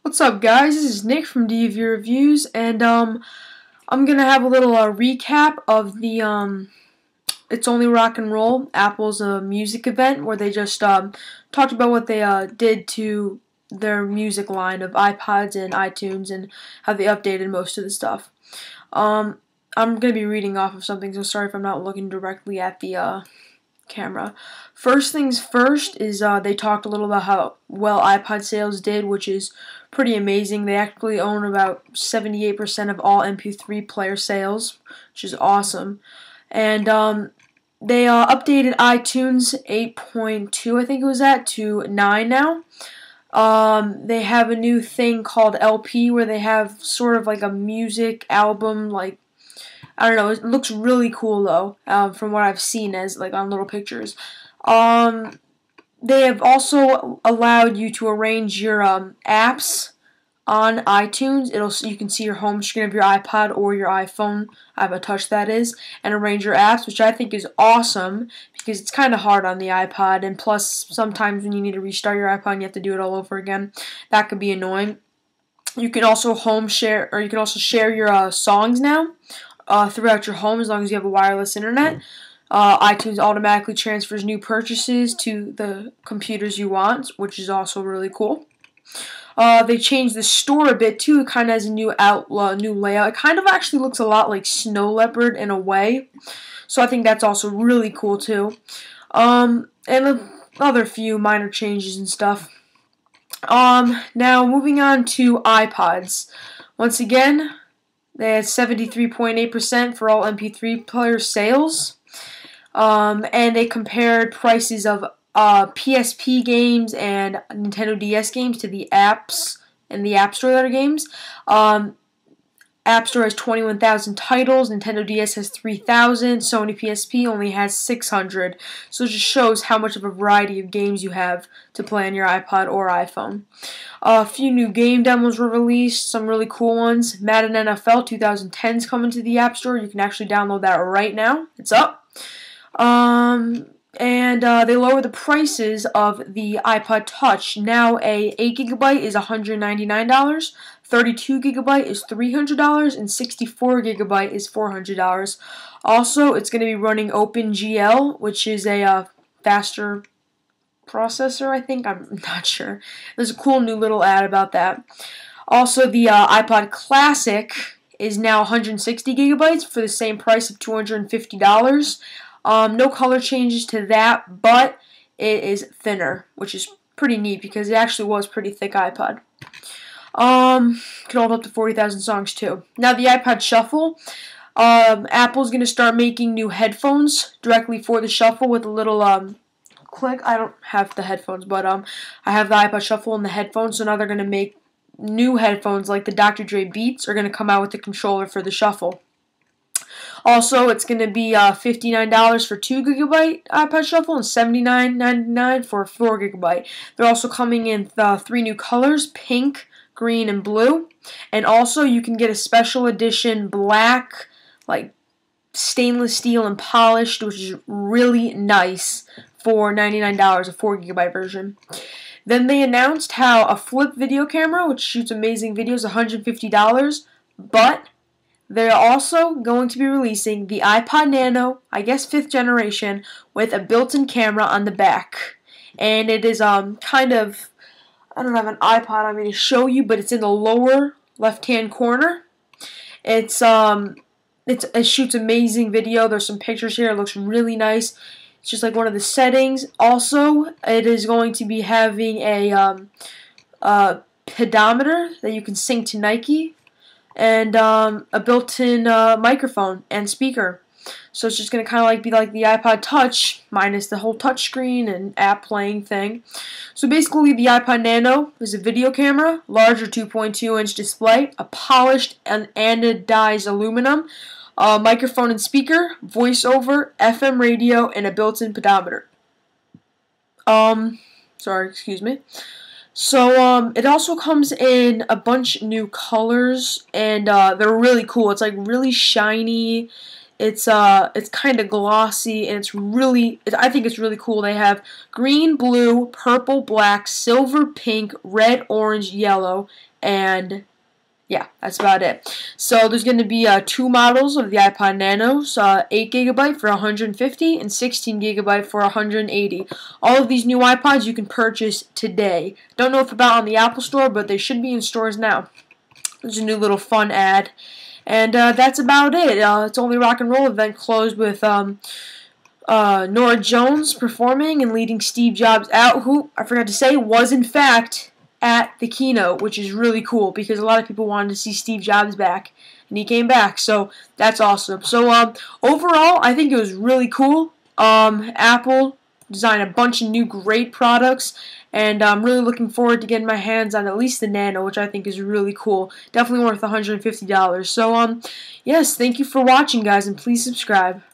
What's up, guys? This is Nick from DV Reviews, and I'm gonna have a little recap of the It's Only Rock and Roll, Apple's music event, where they just talked about what they did to their music line of iPods and iTunes and how they updated most of the stuff. I'm gonna be reading off of something, so sorry if I'm not looking directly at the camera. First things first is they talked a little about how well iPod sales did, which is pretty amazing. They actually own about 78% of all MP3 player sales, which is awesome. And they updated iTunes 8.2, I think it was at, to 9 now. They have a new thing called LP where they have sort of like a music album, like, I don't know, it looks really cool though, from what I've seen as like on little pictures. They have also allowed you to arrange your apps on iTunes. You can see your home screen of your iPod or your iPhone, iPod Touch that is, and arrange your apps, which I think is awesome because it's kind of hard on the iPod, and plus sometimes when you need to restart your iPod you have to do it all over again. That could be annoying. You can also share your songs now throughout your home as long as you have a wireless internet. iTunes automatically transfers new purchases to the computers you want, which is also really cool. They changed the store a bit too. It kind of has a new layout. It kind of actually looks a lot like Snow Leopard in a way, so I think that's also really cool too. And other few minor changes and stuff. Now moving on to iPods. Once again, they had 73.8% for all MP3 player sales. And they compared prices of PSP games and Nintendo DS games to the apps and the App Store that are games. App Store has 21,000 titles, Nintendo DS has 3,000, Sony PSP only has 600. So it just shows how much of a variety of games you have to play on your iPod or iPhone. A few new game demos were released, some really cool ones. Madden NFL 2010 is coming to the App Store. You can actually download that right now. It's up. And they lowered the prices of the iPod Touch. Now a 8GB is $199, 32GB is $300, and 64GB is $400. Also, it's going to be running OpenGL, which is a faster processor, I think. I'm not sure. There's a cool new little ad about that. Also, the iPod Classic is now 160GB for the same price of $250. No color changes to that, but it is thinner, which is pretty neat because it actually was pretty thick iPod. Can hold up to 40,000 songs too. Now the iPod Shuffle, Apple's gonna start making new headphones directly for the Shuffle with a little click. I don't have the headphones, but I have the iPod Shuffle and the headphones. So now they're gonna make new headphones like the Dr. Dre Beats are gonna come out with the controller for the Shuffle. Also, it's going to be $59 for 2GB iPod Shuffle and $79.99 for 4GB. They're also coming in 3 new colors, pink, green, and blue. And also, you can get a special edition black, like stainless steel and polished, which is really nice for $99, a 4GB version. Then they announced how a flip video camera, which shoots amazing videos, $150, but they're also going to be releasing the iPod Nano, I guess 5th generation, with a built-in camera on the back. And it is kind of, I don't have an iPod on me to show you, but it's in the lower left-hand corner. It shoots amazing video. There's some pictures here. It looks really nice. It's just like one of the settings. Also, it is going to be having a pedometer that you can sync to Nike, and a built-in microphone and speaker. So it's just going to kind of like be like the iPod Touch, minus the whole touch screen and app playing thing. So basically the iPod Nano is a video camera, larger 2.2-inch display, a polished and anodized aluminum, microphone and speaker, voiceover, FM radio, and a built-in pedometer. Sorry, excuse me. So, it also comes in a bunch new colors, and they're really cool. It's like really shiny, It's kind of glossy, and I think it's really cool. They have green, blue, purple, black, silver, pink, red, orange, yellow, and yeah, that's about it. So there's going to be two models of the iPod Nanos, 8 GB for $150 and 16 GB for $180. All of these new iPods you can purchase today. Don't know if about on the Apple Store, but they should be in stores now. There's a new little fun ad. And that's about it. It's Only Rock and Roll event closed with Norah Jones performing and leading Steve Jobs out, who, I forgot to say, was in fact at the keynote, which is really cool because a lot of people wanted to see Steve Jobs back, and he came back, so that's awesome. So overall, I think it was really cool. Apple designed a bunch of new great products, and I'm really looking forward to getting my hands on at least the Nano, which I think is really cool. Definitely worth $150. So yes, thank you for watching, guys, and please subscribe.